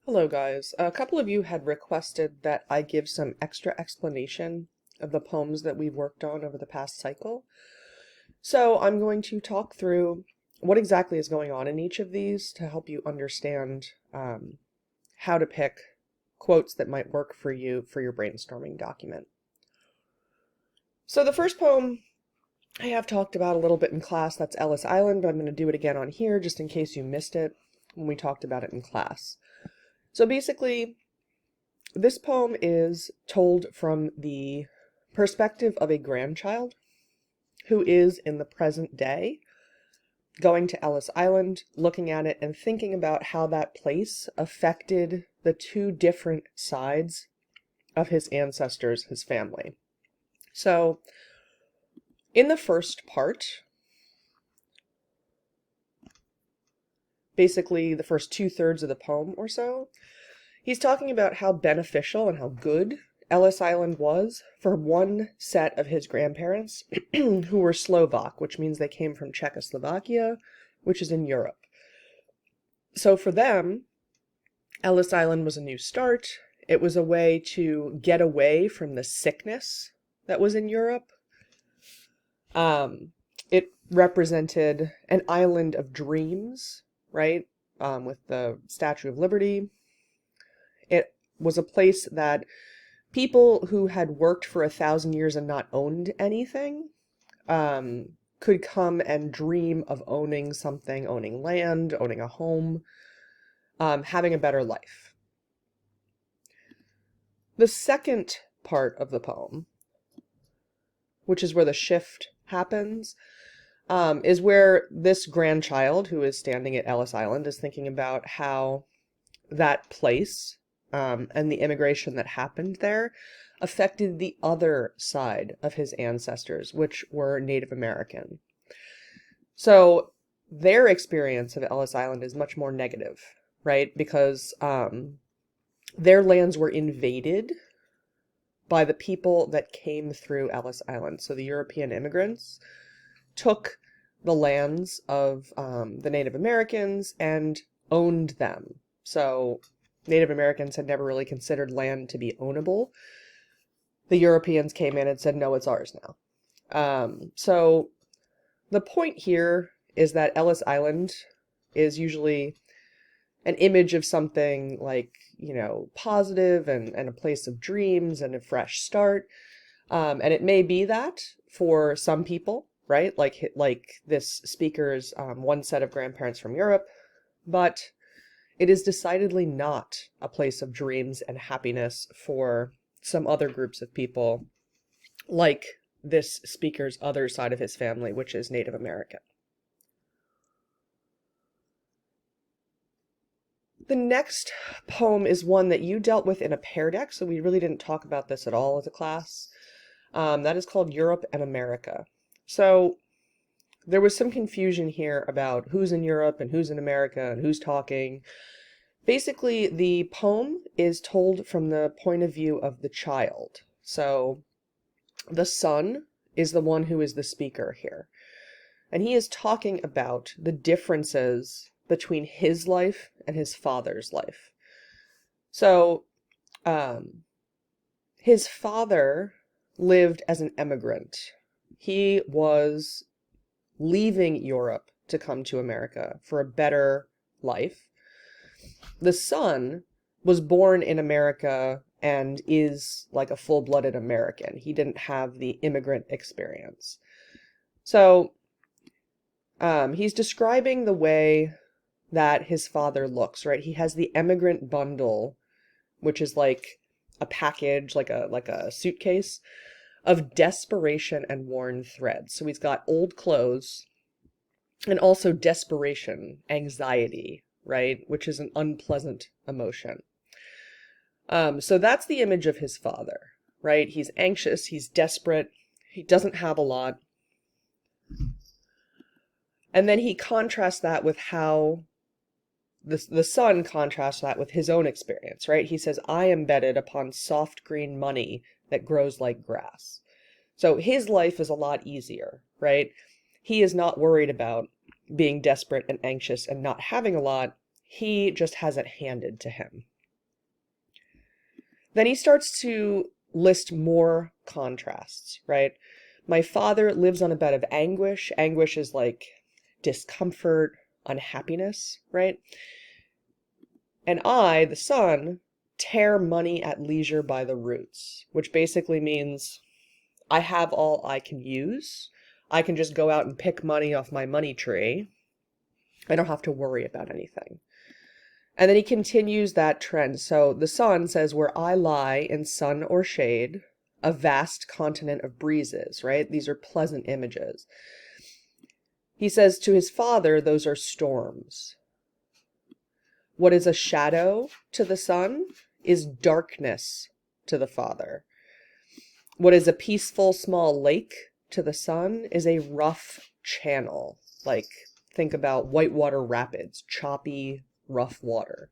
Hello guys. A couple of you had requested that I give some extra explanation of the poems that we've worked on over the past cycle. So I'm going to talk through what exactly is going on in each of these to help you understand how to pick quotes that might work for you for your brainstorming document. So the first poem I have talked about a little bit in class, that's Ellis Island, but I'm going to do it again on here just in case you missed it when we talked about it in class. So basically, this poem is told from the perspective of a grandchild who is in the present day going to Ellis Island, looking at it and thinking about how that place affected the two different sides of his ancestors, his family. So, in the first part, basically the first 2/3 of the poem or so, he's talking about how beneficial and how good Ellis Island was for one set of his grandparents who were Slovak, which means they came from Czechoslovakia, which is in Europe. So for them, Ellis Island was a new start. It was a way to get away from the sickness that was in Europe. It represented an island of dreams, right? With the Statue of Liberty. It was a place that people who had worked for 1,000 years and not owned anything could come and dream of owning something, owning land, owning a home, having a better life. The second part of the poem, which is where the shift happens, is where this grandchild who is standing at Ellis Island is thinking about how that place and the immigration that happened there affected the other side of his ancestors, which were Native American. So their experience of Ellis Island is much more negative, right? Because their lands were invaded by the people that came through Ellis Island. So the European immigrants took the lands of the Native Americans and owned them. So Native Americans had never really considered land to be ownable. The Europeans came in and said, no, it's ours now. So the point here is that Ellis Island is usually an image of something like, positive and a place of dreams and a fresh start. And it may be that for some people, right? Like this speaker's one set of grandparents from Europe, but it is decidedly not a place of dreams and happiness for some other groups of people, like this speaker's other side of his family, which is Native American. The next poem is one that you dealt with in a Pear Deck, so we really didn't talk about this at all as a class. That is called Europe and America. So there was some confusion here about who's in Europe and who's in America and who's talking. Basically, the poem is told from the point of view of the child. So the son is the one who is the speaker here. And he is talking about the differences between his life and his father's life. So his father lived as an immigrant. He was leaving Europe to come to America for a better life. The son was born in America and is like a full-blooded American. He didn't have the immigrant experience. So he's describing the way that his father looks, right? He has the immigrant bundle, which is like a package, like a suitcase of desperation and worn threads. So he's got old clothes and also desperation, anxiety, right? Which is an unpleasant emotion. So that's the image of his father, right? He's anxious, he's desperate, he doesn't have a lot. And then he contrasts that with how the son contrasts that with his own experience, right? He says, I am bedded upon soft green money that grows like grass. So his life is a lot easier, right? He is not worried about being desperate and anxious and not having a lot. He just has it handed to him. Then he starts to list more contrasts, right? My father lives on a bed of anguish. Anguish is like discomfort, unhappiness, right? And I, the son, tear money at leisure by the roots, which basically means I have all I can use. I can just go out and pick money off my money tree. I don't have to worry about anything. And then he continues that trend. So the son says, where I lie in sun or shade, a vast continent of breezes, right? These are pleasant images. He says to his father, those are storms. What is a shadow to the son is darkness to the father. What is a peaceful small lake to the son is a rough channel. Like, think about whitewater rapids, choppy, rough water.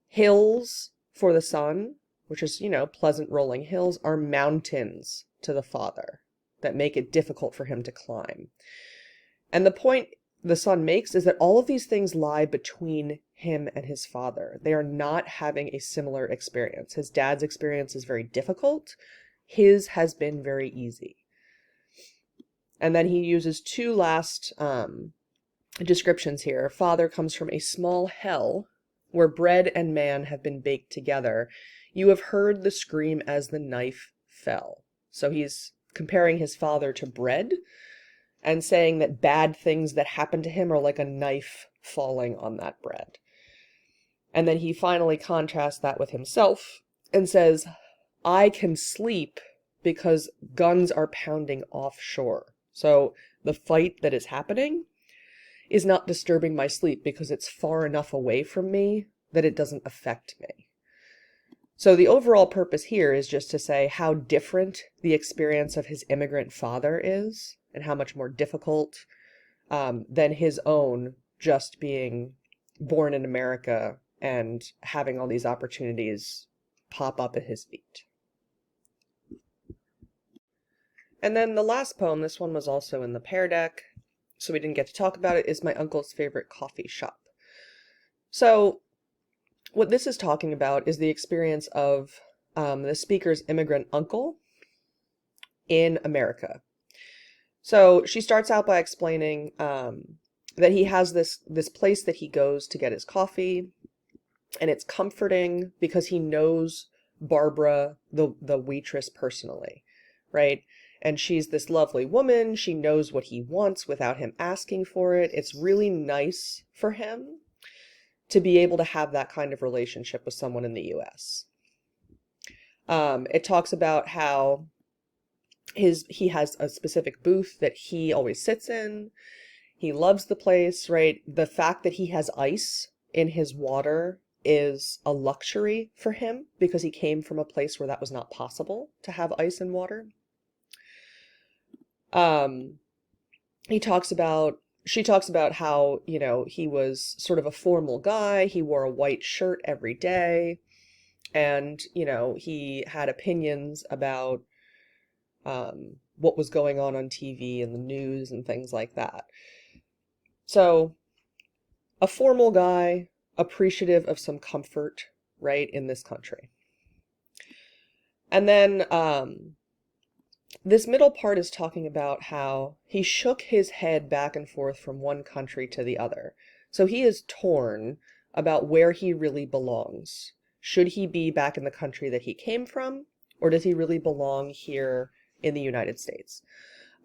Hills for the son, which is, pleasant rolling hills, are mountains to the father that make it difficult for him to climb. And the point the son makes is that all of these things lie between him and his father. They are not having a similar experience. His dad's experience is very difficult. His has been very easy. And then he uses two last descriptions here. Father comes from a small hell where bread and man have been baked together. You have heard the scream as the knife fell. So he's comparing his father to bread and saying that bad things that happen to him are like a knife falling on that bread. And then he finally contrasts that with himself and says, I can sleep because guns are pounding offshore. So the fight that is happening is not disturbing my sleep because it's far enough away from me that it doesn't affect me. So the overall purpose here is just to say how different the experience of his immigrant father is and how much more difficult than his own just being born in America and having all these opportunities pop up at his feet. And then the last poem, this one was also in the Pear Deck, so we didn't get to talk about it, is My Uncle's Favorite Coffee Shop. So what this is talking about is the experience of the speaker's immigrant uncle in America. So she starts out by explaining that he has this place that he goes to get his coffee, and it's comforting because he knows Barbara, the waitress, personally, right? And she's this lovely woman. She knows what he wants without him asking for it. It's really nice for him to be able to have that kind of relationship with someone in the U.S. It talks about how he has a specific booth that he always sits in. He loves the place, right? The fact that he has ice in his water is a luxury for him because he came from a place where that was not possible to have ice and water. She talks about how, he was sort of a formal guy. He wore a white shirt every day. And, he had opinions about what was going on TV and the news and things like that. So, a formal guy, appreciative of some comfort, right, in this country. And then this middle part is talking about how he shook his head back and forth from one country to the other. So he is torn about where he really belongs. Should he be back in the country that he came from, or does he really belong here in the United States?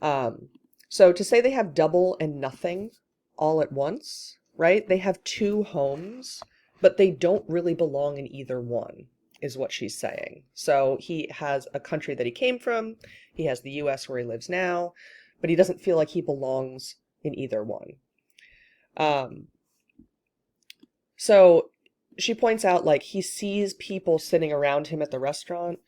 So to say they have double and nothing all at once, right? They have two homes, but they don't really belong in either one, is what she's saying. So he has a country that he came from, he has the US where he lives now, but he doesn't feel like he belongs in either one. So she points out, like, he sees people sitting around him at the restaurant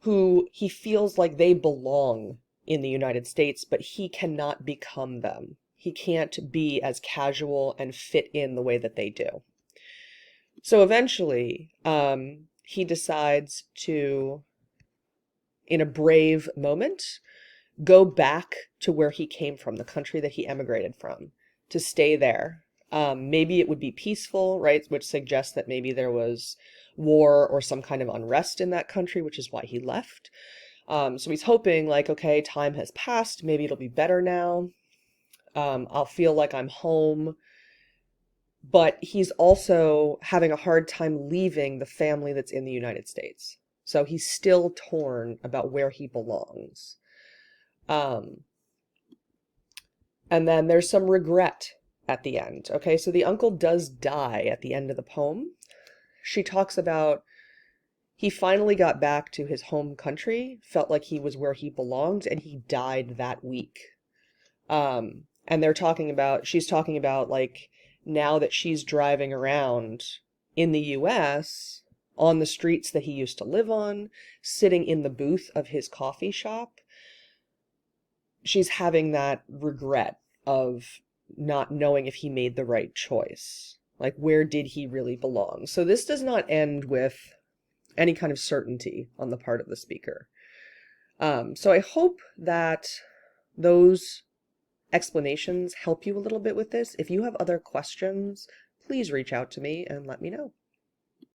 who he feels like they belong in the United States, but he cannot become them. He can't be as casual and fit in the way that they do. So eventually, he decides to, in a brave moment, go back to where he came from, the country that he emigrated from, to stay there, Maybe it would be peaceful, right? Which suggests that maybe there was war or some kind of unrest in that country, which is why he left. So he's hoping, like, okay, time has passed. Maybe it'll be better now. I'll feel like I'm home. But he's also having a hard time leaving the family that's in the United States. So he's still torn about where he belongs. Um, and then there's some regret at the end. Okay, so the uncle does die at the end of the poem. She talks about he finally got back to his home country, felt like he was where he belonged, and he died that week. And she's talking about like now that she's driving around in the US on the streets that he used to live on, sitting in the booth of his coffee shop, she's having that regret of not knowing if he made the right choice. Like, where did he really belong? So this does not end with any kind of certainty on the part of the speaker. So I hope that those explanations help you a little bit with this. If you have other questions, please reach out to me and let me know.